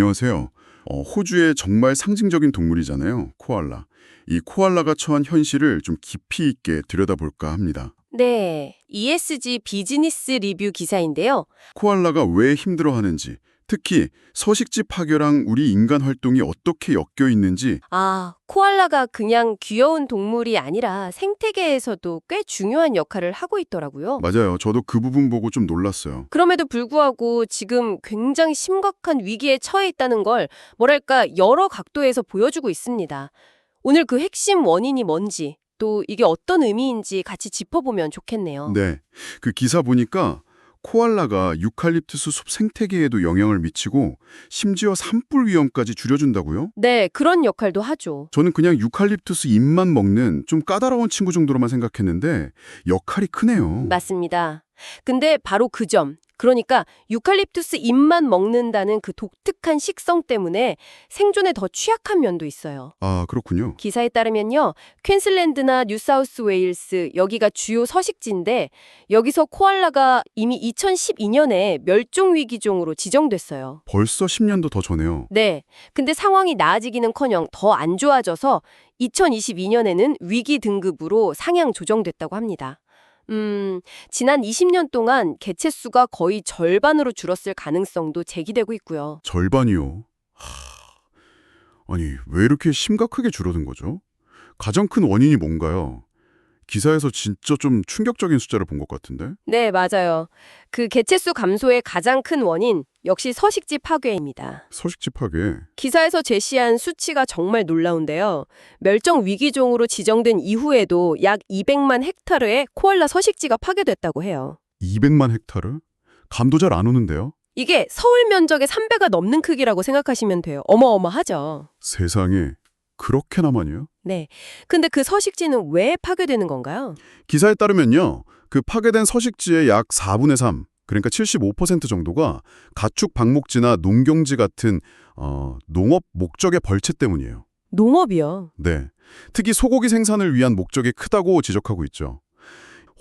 안녕하세요. 호주의 정말 상징적인 동물이잖아요. 코알라. 이 코알라가 처한 현실을 좀 깊이 있게 들여다볼까 합니다. 네, ESG 비즈니스 리뷰 기사인데요. 코알라가 왜 힘들어하는지, 특히 서식지 파괴랑 우리 인간 활동이 어떻게 엮여 있는지 코알라가 그냥 귀여운 동물이 아니라 생태계에서도 꽤 중요한 역할을 하고 있더라고요. 맞아요. 저도 그 부분 보고 좀 놀랐어요. 그럼에도 불구하고 지금 굉장히 심각한 위기에 처해 있다는 걸 뭐랄까 여러 각도에서 보여주고 있습니다. 오늘 그 핵심 원인이 뭔지, 또 이게 어떤 의미인지 같이 짚어보면 좋겠네요. 네, 그 기사 보니까 코알라가 유칼립투스 숲 생태계에도 영향을 미치고 심지어 산불 위험까지 줄여준다고요? 네, 그런 역할도 하죠. 저는 그냥 유칼립투스 잎만 먹는 좀 까다로운 친구 정도로만 생각했는데 역할이 크네요. 맞습니다. 근데 바로 그 점, 그러니까 유칼립투스 잎만 먹는다는 그 독특한 식성 때문에 생존에 더 취약한 면도 있어요. 아, 그렇군요. 기사에 따르면요, 퀸슬랜드나 뉴사우스웨일스 여기가 주요 서식지인데 여기서 코알라가 이미 2012년에 멸종위기종으로 지정됐어요. 벌써 10년도 더 전에요. 네, 근데 상황이 나아지기는커녕 더 안 좋아져서 2022년에는 위기 등급으로 상향 조정됐다고 합니다. 지난 20년 동안 개체 수가 거의 절반으로 줄었을 가능성도 제기되고 있고요. 절반이요. 아니, 왜 이렇게 심각하게 줄어든 거죠? 가장 큰 원인이 뭔가요? 기사에서 진짜 좀 충격적인 숫자를 본 것 같은데? 네, 맞아요. 그 개체수 감소의 가장 큰 원인 역시 서식지 파괴입니다. 서식지 파괴. 기사에서 제시한 수치가 정말 놀라운데요. 멸종 위기종으로 지정된 이후에도 약 200만 헥타르의 코알라 서식지가 파괴됐다고 해요. 200만 헥타르? 감도 잘 안 오는데요? 이게 서울 면적의 3배가 넘는 크기라고 생각하시면 돼요. 어마어마하죠. 세상에, 그렇게나 많이요? 네. 근데 그 서식지는 왜 파괴되는 건가요? 기사에 따르면요. 그 파괴된 서식지의 약 4분의 3, 그러니까 75% 정도가 가축 방목지나 농경지 같은 농업 목적의 벌채 때문이에요. 농업이요. 네. 특히 소고기 생산을 위한 목적이 크다고 지적하고 있죠.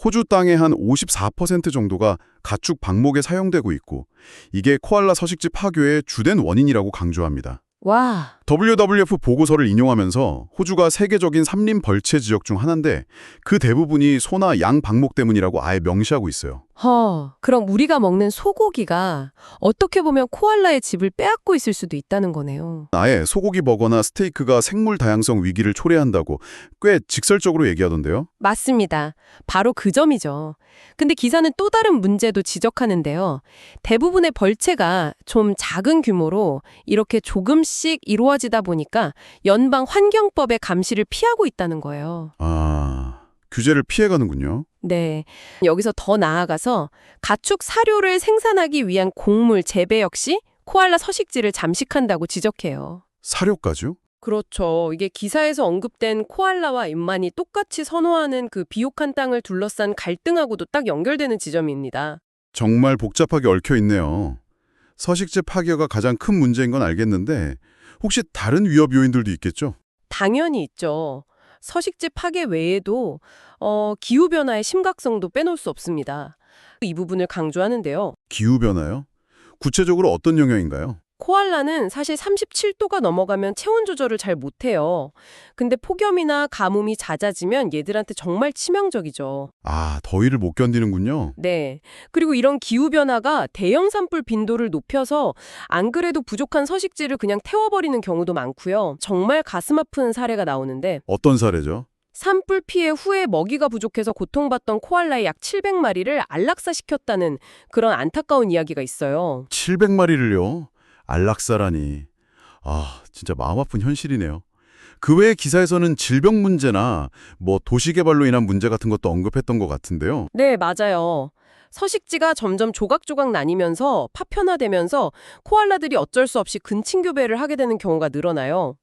호주 땅의 한 54% 정도가 가축 방목에 사용되고 있고 이게 코알라 서식지 파괴의 주된 원인이라고 강조합니다. 와. WWF 보고서를 인용하면서 호주가 세계적인 삼림 벌채 지역 중 하나인데 그 대부분이 소나 양 방목 때문이라고 아예 명시하고 있어요. 그럼 우리가 먹는 소고기가 어떻게 보면 코알라의 집을 빼앗고 있을 수도 있다는 거네요. 아예 소고기 버거나 스테이크가 생물 다양성 위기를 초래한다고 꽤 직설적으로 얘기하던데요. 맞습니다. 바로 그 점이죠. 근데 기사는 또 다른 문제도 지적하는데요. 대부분의 벌채가 좀 작은 규모로 이렇게 조금씩 이루어지다 보니까 연방 환경법의 감시를 피하고 있다는 거예요. 규제를 피해가는군요. 네. 여기서 더 나아가서 가축 사료를 생산하기 위한 곡물 재배 역시 코알라 서식지를 잠식한다고 지적해요. 사료까지요? 그렇죠. 이게 기사에서 언급된 코알라와 인만이 똑같이 선호하는 그 비옥한 땅을 둘러싼 갈등하고도 딱 연결되는 지점입니다. 정말 복잡하게 얽혀 있네요. 서식지 파괴가 가장 큰 문제인 건 알겠는데 혹시 다른 위협 요인들도 있겠죠? 당연히 있죠. 서식지 파괴 외에도 기후변화의 심각성도 빼놓을 수 없습니다. 이 부분을 강조하는데요. 기후변화요? 구체적으로 어떤 영향인가요? 코알라는 사실 37도가 넘어가면 체온 조절을 잘 못해요. 근데 폭염이나 가뭄이 잦아지면 얘들한테 정말 치명적이죠. 더위를 못 견디는군요. 네. 그리고 이런 기후변화가 대형 산불 빈도를 높여서 안 그래도 부족한 서식지를 그냥 태워버리는 경우도 많고요. 정말 가슴 아픈 사례가 나오는데 어떤 사례죠? 산불 피해 후에 먹이가 부족해서 고통받던 코알라의 약 700마리를 안락사시켰다는 그런 안타까운 이야기가 있어요. 700마리를요? 안락사라니. 진짜 마음 아픈 현실이네요. 그 외에 기사에서는 질병 문제나 도시개발로 인한 문제 같은 것도 언급했던 것 같은데요. 네, 맞아요. 서식지가 점점 조각조각 나뉘면서 파편화되면서 코알라들이 어쩔 수 없이 근친교배를 하게 되는 경우가 늘어나요.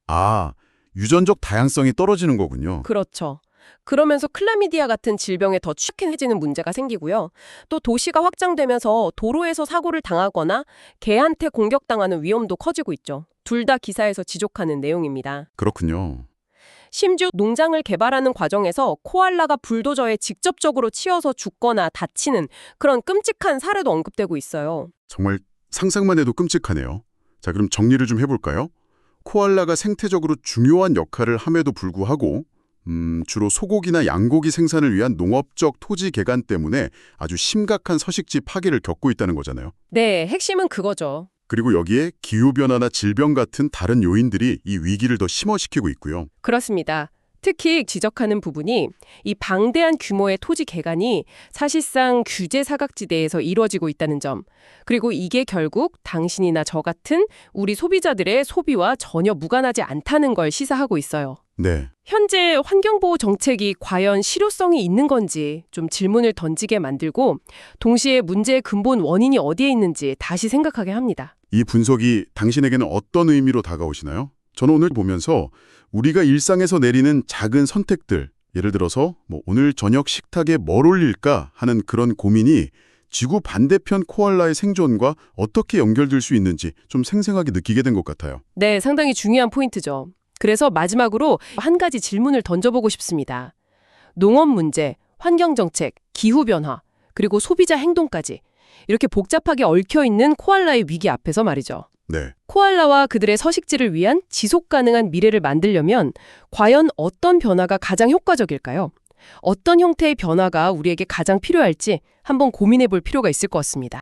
유전적 다양성이 떨어지는 거군요. 그렇죠. 그러면서 클라미디아 같은 질병에 더 취약해지는 문제가 생기고요. 또 도시가 확장되면서 도로에서 사고를 당하거나 개한테 공격당하는 위험도 커지고 있죠. 둘 다 기사에서 지적하는 내용입니다. 그렇군요. 심지어 농장을 개발하는 과정에서 코알라가 불도저에 직접적으로 치여서 죽거나 다치는 그런 끔찍한 사례도 언급되고 있어요. 정말 상상만 해도 끔찍하네요. 자, 그럼 정리를 좀 해볼까요? 코알라가 생태적으로 중요한 역할을 함에도 불구하고 주로 소고기나 양고기 생산을 위한 농업적 토지 개간 때문에 아주 심각한 서식지 파괴를 겪고 있다는 거잖아요. 네, 핵심은 그거죠. 그리고 여기에 기후변화나 질병 같은 다른 요인들이 이 위기를 더 심화시키고 있고요. 그렇습니다. 특히 지적하는 부분이 이 방대한 규모의 토지 개간이 사실상 규제 사각지대에서 이루어지고 있다는 점, 그리고 이게 결국 당신이나 저 같은 우리 소비자들의 소비와 전혀 무관하지 않다는 걸 시사하고 있어요. 네, 현재 환경보호 정책이 과연 실효성이 있는 건지 좀 질문을 던지게 만들고 동시에 문제의 근본 원인이 어디에 있는지 다시 생각하게 합니다. 이 분석이 당신에게는 어떤 의미로 다가오시나요? 저는 오늘 보면서 우리가 일상에서 내리는 작은 선택들, 예를 들어서 오늘 저녁 식탁에 뭘 올릴까 하는 그런 고민이 지구 반대편 코알라의 생존과 어떻게 연결될 수 있는지 좀 생생하게 느끼게 된 것 같아요. 네, 상당히 중요한 포인트죠. 그래서 마지막으로 한 가지 질문을 던져보고 싶습니다. 농업 문제, 환경정책, 기후변화, 그리고 소비자 행동까지 이렇게 복잡하게 얽혀있는 코알라의 위기 앞에서 말이죠. 네. 코알라와 그들의 서식지를 위한 지속 가능한 미래를 만들려면 과연 어떤 변화가 가장 효과적일까요? 어떤 형태의 변화가 우리에게 가장 필요할지 한번 고민해 볼 필요가 있을 것 같습니다.